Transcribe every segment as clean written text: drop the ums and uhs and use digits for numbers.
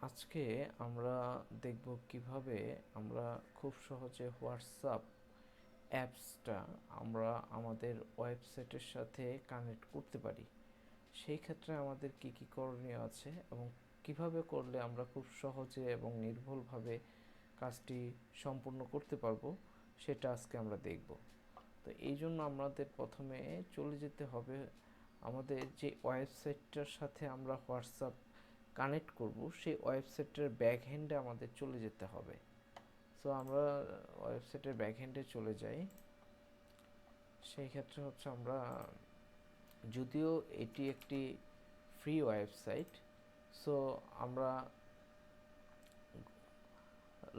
আজকে আমরা দেখব কিভাবে আমরা খুব সহজে হোয়াটসঅ্যাপ অ্যাপসটা আমরা আমাদের ওয়েবসাইটের সাথে কানেক্ট করতে পারি। সেই ক্ষেত্রে আমাদের কি কি করণীয় আছে এবং কিভাবে করলে আমরা খুব সহজে এবং নির্ভুলভাবে কাজটি সম্পূর্ণ করতে পারবো, সেটা আজকে আমরা দেখব। তো এই জন্য আমাদের প্রথমে চলে যেতে হবে আমাদের যে ওয়েবসাইটটার সাথে আমরা হোয়াটসঅ্যাপ কানেক্ট করব, সেই ওয়েবসাইটের ব্যাকহ্যান্ডে আমাদের চলে যেতে হবে। সো আমরা ওয়েবসাইটের ব্যাকহ্যান্ডে চলে যাই। সেই ক্ষেত্রে হচ্ছে আমরা, যদিও এটি একটি ফ্রি ওয়েবসাইট, সো আমরা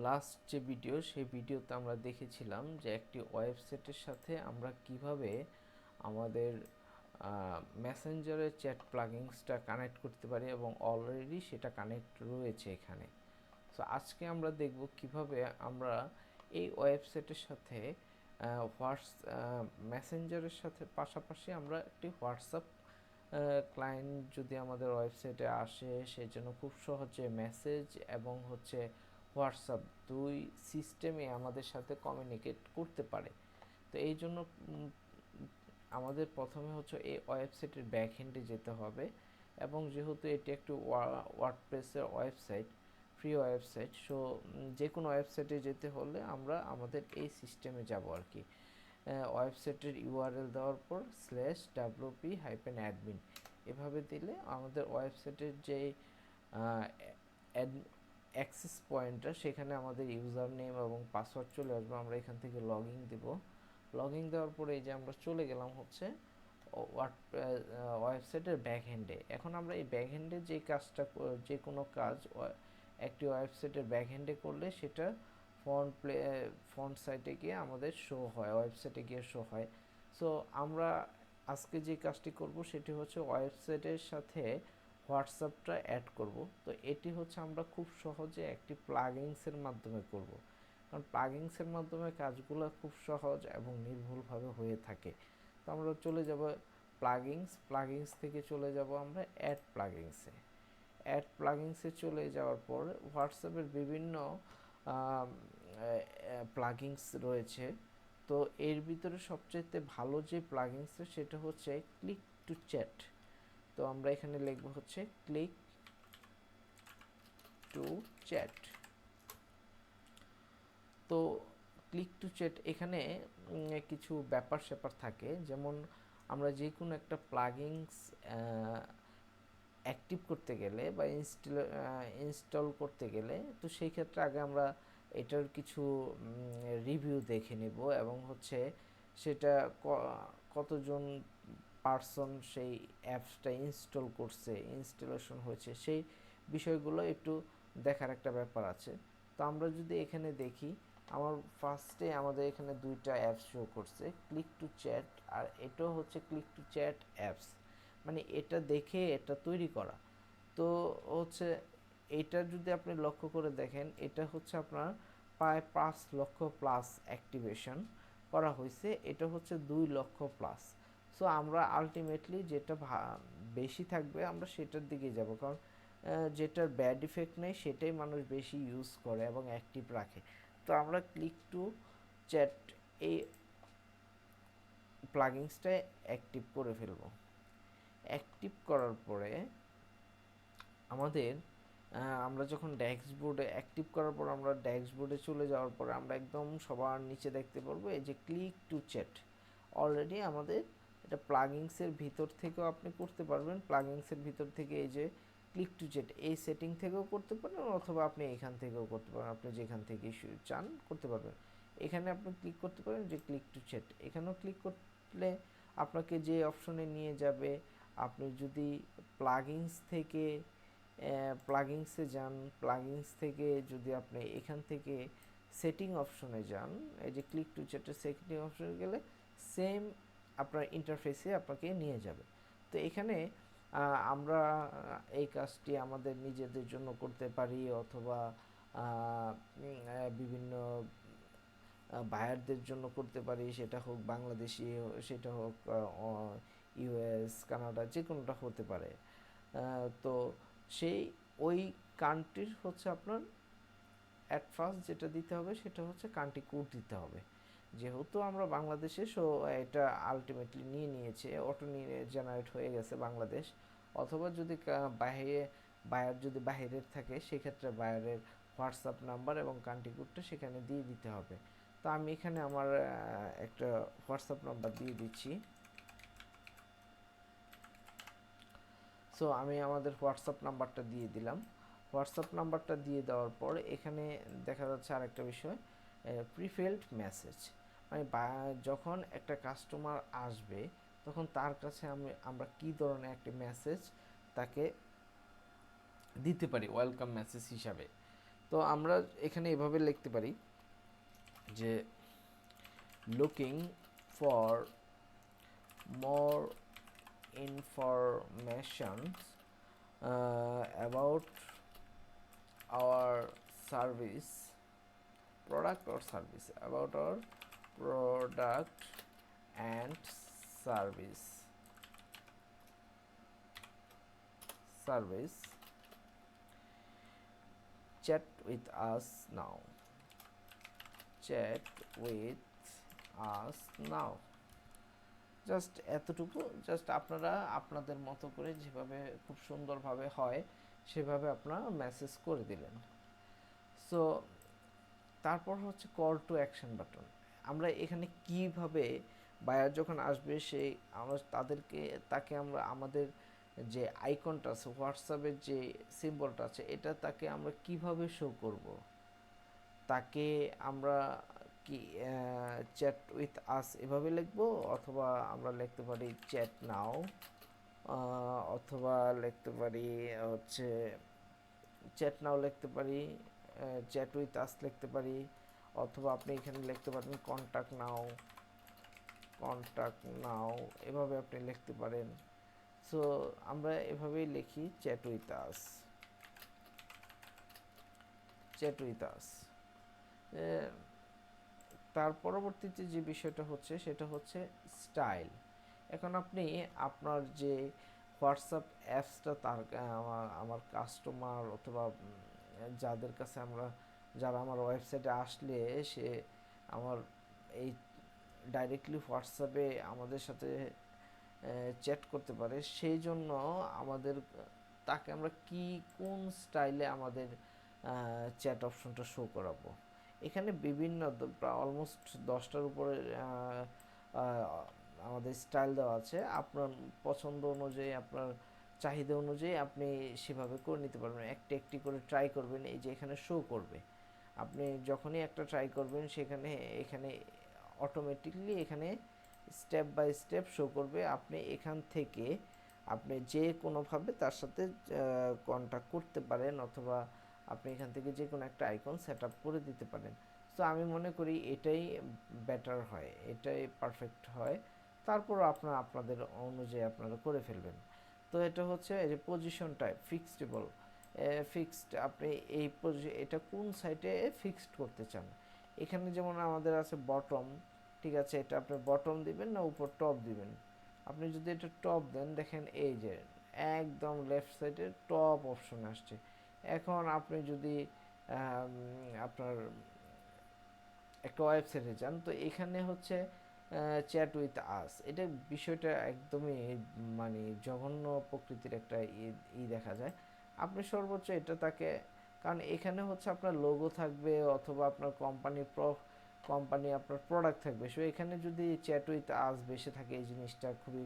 লাস্ট যে ভিডিও, সেই ভিডিওতে আমরা দেখেছিলাম যে একটি ওয়েবসাইটের সাথে আমরা কিভাবে আমাদের মেসেঞ্জারের চ্যাট প্লাগিংসটা কানেক্ট করতে পারি এবং অলরেডি সেটা কানেক্ট রয়েছে এখানে। সো আজকে আমরা দেখব কিভাবে আমরা এই ওয়েবসাইটের সাথে মেসেঞ্জারের সাথে পাশাপাশি আমরা একটি হোয়াটসঅ্যাপ ক্লায়েন্ট যদি আমাদের ওয়েবসাইটে আসে, সে যেন খুব সহজে মেসেজ এবং হচ্ছে হোয়াটসঅ্যাপ দুই সিস্টেমে আমাদের সাথে কমিউনিকেট করতে পারে। তো এই জন্য আমাদের প্রথমে হচ্ছে এই ওয়েবসাইটের ব্যাকএন্ডে যেতে হবে, এবং যেহেতু এটি একটি ওয়ার্ডপ্রেসের ওয়েবসাইট, ফ্রি ওয়েবসাইট, সো যে কোনো ওয়েবসাইটে যেতে হলে আমরা আমাদের এই সিস্টেমে যাব আর কি। ওয়েবসাইটের ইউআরএল দেওয়ার পর /wp-admin এভাবে দিলে আমাদের ওয়েবসাইটের যে অ্যাক্সেস পয়েন্টটা, সেখানে আমাদের ইউজার নেম এবং পাসওয়ার্ড চলে আসবে। আমরা এখান থেকে লগ ইন দেবো। লগ ইন দেওয়ার পরে এই যে আমরা চলে গেলাম হচ্ছে ওয়েবসাইটের ব্যাকহ্যান্ডে। এখন আমরা এই ব্যাকহ্যান্ডে যে কাজটা, যে কোনো কাজ একটি ওয়েবসাইটের ব্যাকহ্যান্ডে করলে সেটা ফ্রন্ট সাইটে গিয়ে আমাদের শো হয়, ওয়েবসাইটে গিয়ে শো হয়। সো আমরা আজকে যে কাজটি করব সেটি হচ্ছে ওয়েবসাইটের সাথে হোয়াটসঅ্যাপটা অ্যাড করব। তো এটি হচ্ছে আমরা খুব সহজে একটি প্লাগইনসের মাধ্যমে করব, কারণ প্লাগইনসের মাধ্যমে কাজগুলো খুব সহজ এবং নির্ভুলভাবে হয়ে থাকে। তো আমরা চলে যাব প্লাগইনস থেকে চলে যাব আমরা অ্যাড প্লাগইনসে চলে যাওয়ার পর হোয়াটসঅ্যাপের বিভিন্ন প্লাগইনস রয়েছে। তো এর ভিতরে সবচেয়ে ভালো যে প্লাগইনসটা, সেটা হচ্ছে ক্লিক টু চ্যাট। তো আমরা এখানে লিখব হচ্ছে ক্লিক টু চ্যাট। তো ক্লিক টু চ্যাট এখানে কিছু ব্যাপার স্যাপার থাকে, যেমন আমরা যে কোনো একটা প্লাগইনস অ্যাক্টিভ করতে গেলে বা ইনস্টল করতে গেলে, তো সেই ক্ষেত্রে আগে আমরা এটার কিছু রিভিউ দেখে নেব, এবং হচ্ছে সেটা কতজন পার্সন সেই অ্যাপসটা ইনস্টল করছে, ইনস্টলেশন হয়েছে, সেই বিষয়গুলো একটু দেখার একটা ব্যাপার আছে। তো আমরা যদি এখানে দেখি, আমার ফার্স্টে আমাদের এখানে দুইটা অ্যাপস শো করছে, ক্লিক টু চ্যাট, আর এটাও হচ্ছে ক্লিক টু চ্যাট অ্যাপস, মানে এটা দেখে এটা তৈরি করা। তো হচ্ছে এটা যদি আপনি লক্ষ্য করে দেখেন, এটা হচ্ছে আপনার প্রায় 5 লক্ষ প্লাস অ্যাক্টিভেশন করা হয়েছে, এটা হচ্ছে 2 লক্ষ প্লাস। সো আমরা আলটিমেটলি যেটা বেশি থাকবে আমরা সেটার দিকে যাব, কারণ যেটার ব্যাড ইফেক্ট নেই সেটাই মানুষ বেশি ইউজ করে এবং অ্যাক্টিভ রাখে। তো আমরা ক্লিক টু চ্যাট এই প্লাগিংসটা অ্যাক্টিভ করে ফেলব। অ্যাক্টিভ করার পরে আমাদের আমরা যখন ড্যাশবোর্ডে অ্যাক্টিভ করার পর আমরা ড্যাশবোর্ডে চলে যাওয়ার পরে আমরা একদম সবার নিচে দেখতে পারবো এই যে ক্লিক টু চ্যাট। অলরেডি আমাদের এটা প্লাগিংসের ভিতর থেকেও আপনি করতে পারবেন, প্লাগিংসের ভিতর থেকে এই যে ক্লিক টু চ্যাট এই সেটিং থেকেও করতে পারেন, অথবা আপনি এখান থেকেও করতে পারেন, আপনি যেখান থেকে চান করতে পারবেন। এখানে আপনি ক্লিক করতে পারেন যে ক্লিক টু চ্যাট, এখানেও ক্লিক করলে আপনাকে যে অপশনে নিয়ে যাবে, আপনি যদি প্লাগিংস থেকে প্লাগিংসে যান, প্লাগিংস থেকে যদি আপনি এখান থেকে সেটিং অপশনে যান, এই যে ক্লিক টু চ্যাটের সেটিং অপশনে গেলে সেম আপনার ইন্টারফেসে আপনাকে নিয়ে যাবে। তো এখানে আমরা এই কাজটি আমাদের নিজেদের জন্য করতে পারি, অথবা বিভিন্ন বায়ারদের জন্য করতে পারি, সেটা হোক বাংলাদেশি, সেটা হোক ইউএস, কানাডা, যে কোনোটা হতে পারে। তো সেই ওই কান্ট্রির হচ্ছে আপনার অ্যাট ফার্স্ট যেটা দিতে হবে সেটা হচ্ছে কান্ট্রি কোড দিতে হবে। যেহেতু আমরা বাংলাদেশে, সো এটা আলটিমেটলি নিয়ে নিয়েছে, অটো নিয়ে জেনারেট হয়ে গেছে বাংলাদেশ। অথবা যদি বাইরে বায়ার যদি বাইরের থাকে সেক্ষেত্রে বায়ারের হোয়াটসঅ্যাপ নাম্বার এবং কান্ট্রি কোডটা সেখানে দিয়ে দিতে হবে। তো আমি এখানে আমার একটা হোয়াটসঅ্যাপ নাম্বার দিয়ে দিচ্ছি। সো আমি আমাদের হোয়াটসঅ্যাপ নাম্বারটা দিয়ে দিলাম। হোয়াটসঅ্যাপ নাম্বারটা দিয়ে দেওয়ার পর এখানে দেখা যাচ্ছে আরেকটা বিষয়, প্রিফিল্ড মেসেজ, মানে যখন একটা কাস্টমার আসবে তখন তার কাছে আমরা কী ধরনের একটা মেসেজ তাকে দিতে পারি ওয়েলকাম মেসেজ হিসাবে। তো আমরা এখানে এভাবে লিখতে পারি যে looking for more information about our service, product or service, about our product and service, chat with us now, chat with us now। Just এতটুকু, জাস্ট আপনারা আপনাদের মতো করে যেভাবে খুব সুন্দরভাবে হয় সেভাবে আপনারা মেসেজ করে দিলেন। সো তারপর হচ্ছে কল টু অ্যাকশন বাটন। আমরা এখানে কিভাবে বায়ার যখন আসবে সেই আমরা তাকে আমরা আমাদের যে আইকনটা আছে, হোয়াটসঅ্যাপের যে সিম্বলটা আছে, এটা তাকে আমরা কিভাবে শো করব। তাকে আমরা কি চ্যাট উইথ আস এভাবে লিখবো, অথবা আমরা লিখতে পারি চ্যাট নাও, অথবা লিখতে পারি হচ্ছে চ্যাট নাও লিখতে পারি, চ্যাট উইথ আস লিখতে পারি, অথবা আপনি এখানে লিখতে পারেন কন্ট্যাক্ট নাও এভাবে আপনি লিখতে পারেন। সো আমরা এভাবেই লিখি চ্যাট উইথ আস। তার পরবর্তীতে যে বিষয়টা হচ্ছে সেটা হচ্ছে স্টাইল। এখন আপনি আপনার যে হোয়াটসঅ্যাপ অ্যাপসটা আমার কাস্টমার অথবা যাদের কাছে যারা আমার ওয়েবসাইটে আসলে সে আমার এই ডাইরেক্টলি হোয়াটসঅ্যাপে আমাদের সাথে চ্যাট করতে পারে, সেই জন্য তাকে আমরা কোন স্টাইলে আমাদের চ্যাট অপশনটা শো করাবো। এখানে বিভিন্ন অলমোস্ট 10টার উপরে আমাদের স্টাইল দেওয়া আছে। আপনার পছন্দ অনুযায়ী, আপনার চাহিদা অনুযায়ী আপনি সেভাবে করে নিতে পারবেন। একটি একটি করে ট্রাই করবেন, এই যে এখানে শো করবে। আপনি যখনই একটা ট্রাই করবেন এখানে অটোমেটিকলি এখানে স্টেপ বাই স্টেপ শো করবে। আপনি এখান থেকে আপনি যে কোনোভাবে তার সাথে কন্ট্যাক্ট করতে পারেন, অথবা আপনি এখান থেকে যে কোনো একটা আইকন সেট আপ করে দিতে পারেন। তো আমি মনে করি এটাই বেটার হয়, এটাই পারফেক্ট হয়। তারপর আপনাদের অনুযায়ী আপনারা করে ফেলবেন। তো এটা হচ্ছে এই যে পজিশন টাইপ ফিক্সডেবল, ফিক্সড, আপনি এটা কোন সাইটে ফিক্সড করতে চান। এখানে যেমন আমাদের আছে বটম, ঠিক আছে, এটা আপনি বটম দিবেন না উপর টপ দিবেন। আপনি যদি এটা টপ দেন, দেখেন এই যে একদম লেফট সাইডে টপ অপশন আসছে। এখন আপনি যদি আপনার একটা ওয়েবসাইটে যান, তো এখানে হচ্ছে চ্যাট উইথ আস, এটা বিষয়টা একদমই মানে জঘন্য প্রকৃতির একটা দেখা যায়। আপনি সর্বোচ্চ এটা তাকে, কারণ এখানে হচ্ছে আপনার লোগো থাকবে অথবা আপনার কোম্পানি আপনার প্রোডাক্ট থাকবে। সো এখানে যদি চ্যাট উইথ আস বেশি থাকে, এই জিনিসটা খুবই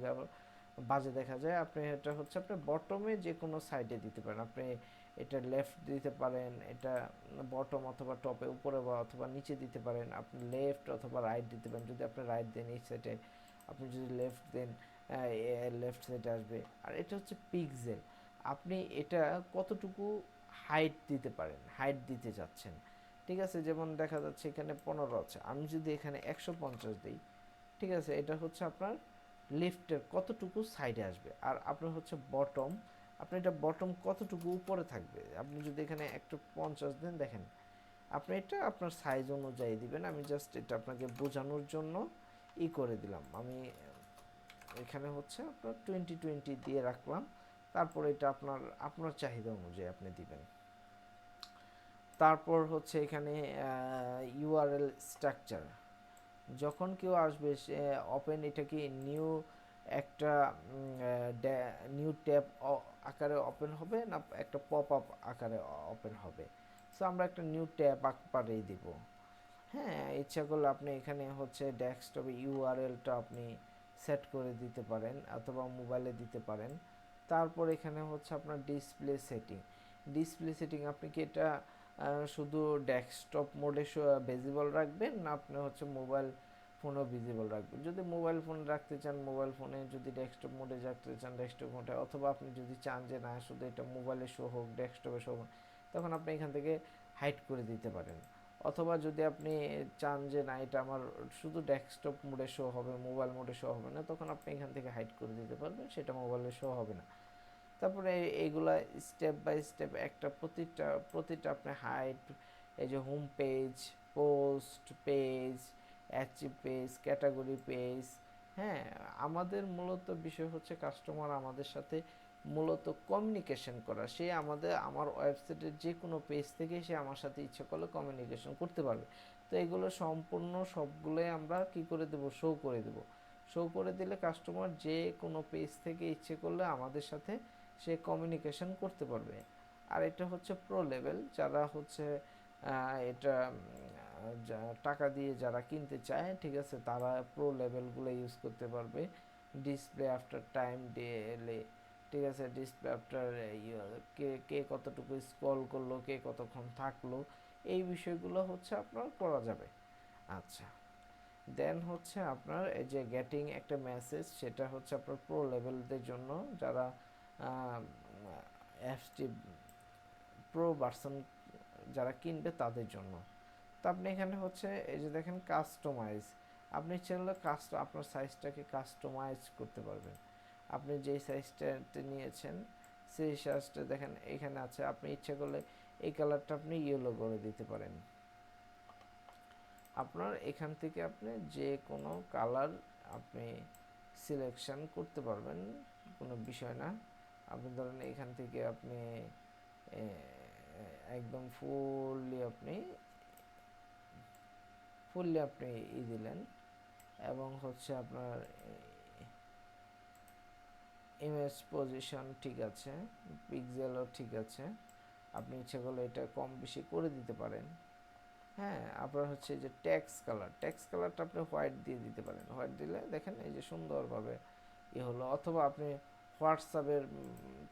বাজে দেখা যায়। আপনি এটা হচ্ছে আপনার বটমে যে কোনো সাইডে দিতে পারেন। আপনি এটা লেফট দিতে পারেন, এটা বটম অথবা টপে উপরে বা অথবা নিচে দিতে পারেন। আপনি লেফট অথবা রাইট দিতে পারেন। যদি আপনি রাইট দেন এই সাইডে, আপনি যদি লেফট দেন লেফট সাইডে আসবে। আর এটা হচ্ছে পিক্সেল, আপনি এটা কতটুকু হাইট দিতে পারেন, হাইট দিতে যাচ্ছেন। ঠিক আছে, যেমন দেখা যাচ্ছে এখানে 15 আছে, আমি যদি এখানে 150 দিই, ঠিক আছে, এটা হচ্ছে আপনার লেফটের কতটুকু সাইডে আসবে। আর আপনার হচ্ছে বটম, আপনি এটা বটম কতটুকু উপরে থাকবে। আপনি যদি এখানে 150 দেন, দেখেন আপনি এটা আপনার সাইজ অনুযায়ী দিবেন। আমি জাস্ট এটা আপনাকে বোঝানোর জন্য করে দিলাম। আমি এখানে হচ্ছে আপনার 20 দিয়ে রাখলাম। তারপর এটা আপনার চাহিদা অনুযায়ী আপনি দিবেন। তারপর হচ্ছে এখানে ইউআরএল স্ট্রাকচার, যখন কেউ আসবে সে ওপেন, এটা কি নিউ একটা নিউ ট্যাব আকারে ওপেন হবে না একটা পপ আপ আকারে ওপেন হবে? সো আমরা একটা নিউ ট্যাব আকারেই দিব। হ্যাঁ, ইচ্ছা করলে আপনি এখানে হচ্ছে ডেস্কটপে ইউআরএলটা আপনি সেট করে দিতে পারেন অথবা মোবাইলে দিতে পারেন। তারপর এখানে হচ্ছে আপনার ডিসপ্লে সেটিং। ডিসপ্লে সেটিং আপনি কি এটা শুধু ডেস্কটপ মোডে ভিজিবল রাখবেন, না আপনি হচ্ছে মোবাইল ফোনও ভিজিবল রাখবেন? যদি মোবাইল ফোন রাখতে চান মোবাইল ফোনে, যদি ডেস্কটপ মোডে রাখতে চান ডেস্কটপ মোডে, অথবা আপনি যদি চান যে না শুধু এটা মোবাইলে শো হোক ডেস্কটপে শো হোক, তখন আপনি এখান থেকে হাইড করে দিতে পারেন। অথবা যদি আপনি চান যে না এটা আমার শুধু ডেস্কটপ মোডে শো হবে, মোবাইল মোডে শো হবে না, তখন আপনি এখান থেকে হাইড করে দিতে পারবেন, সেটা মোবাইলে শো হবে না। তারপরে এইগুলা স্টেপ বাই স্টেপ একটা প্রতিটা আপনি হাইড, এই যে home page, post page, achieve page, category page. হ্যাঁ, আমাদের মূলত বিষয় হচ্ছে কাস্টমার আমাদের সাথে মূলত কমিউনিকেশন করা। সে আমার ওয়েবসাইটের যে কোনো পেজ থেকে সে আমার সাথে ইচ্ছে করলে কমিউনিকেশন করতে পারবে। তো এগুলো সম্পূর্ণ সবগুলোই আমরা কি করে দেব, শো করে দেব। শো করে দিলে কাস্টমার যে কোনো পেজ থেকে ইচ্ছে করলে আমাদের সাথে সে কমিউনিকেশন করতে পারবে। আর এটা হচ্ছে প্রো লেভেল, যারা হচ্ছে এটা টাকা দিয়ে যারা কিনতে চায়, ঠিক আছে, তারা প্রো লেভেলগুলো ইউজ করতে পারবে। ডিসপ্লে আফটার টাইম ডেলে, ঠিক আছে, ডিসপ্লে আফটার কে কে কতটুকু স্ক্রল করলো, কে কতক্ষণ থাকলো, এই বিষয়গুলো হচ্ছে আপনার করা যাবে। আচ্ছা, দেন হচ্ছে আপনার এই যে গেটিং একটা মেসেজ, সেটা হচ্ছে আপনার প্রো লেভেলদের জন্য, যারা অ্যাপসটি প্রো ভার্সন যারা কিনবে তাদের জন্য। তো আপনি এখানে হচ্ছে এই যে দেখেন কাস্টমাইজ, আপনি চাইলে আপনার সাইজটাকে কাস্টমাইজ করতে পারবেন। আপনি যেই সাইজটাতে নিয়েছেন সেই সাইজটা দেখেন এখানে আছে, আপনি ইচ্ছে করলে এই কালারটা আপনি ইয়েলো করে দিতে পারেন। আপনার এখান থেকে আপনি যে কোনো কালার আপনি সিলেকশন করতে পারবেন, কোনো বিষয় না। আপনি ধরেন এখান থেকে আপনি একদম ফুললি আপনি দিলেন, এবং হচ্ছে আপনার ইমেজ পজিশন ঠিক আছে, পিক্সেলও ঠিক আছে, আপনি ইচ্ছে করলে এটা কম বেশি করে দিতে পারেন। হ্যাঁ, আপনার হচ্ছে যে টেক্সট কালারটা আপনি হোয়াইট দিয়ে দিতে পারেন। হোয়াইট দিলে দেখেন এই যে সুন্দরভাবে হলো। অথবা আপনি হোয়াটসঅ্যাপের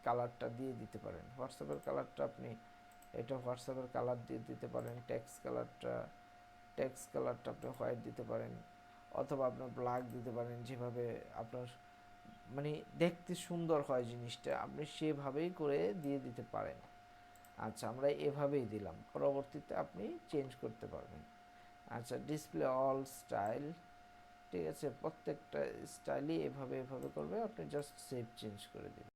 কালারটা দিয়ে দিতে পারেন। হোয়াটসঅ্যাপের কালার দিয়ে দিতে পারেন। টেক্সট কালারটা আপনি হোয়াইট দিতে পারেন, অথবা আপনার ব্ল্যাক দিতে পারেন। যেভাবে আপনার মানে দেখতে সুন্দর হয় জিনিসটা, আপনি সেভাবেই করে দিয়ে দিতে পারেন। আচ্ছা, আমরা এভাবেই দিলাম, পরবর্তীতে আপনি চেঞ্জ করতে পারবেন। আচ্ছা, ডিসপ্লে অল স্টাইল, ঠিক আছে, প্রত্যেকটা স্টাইলই এভাবে করবে, আপনি জাস্ট সেভ চেঞ্জ করে দিবেন।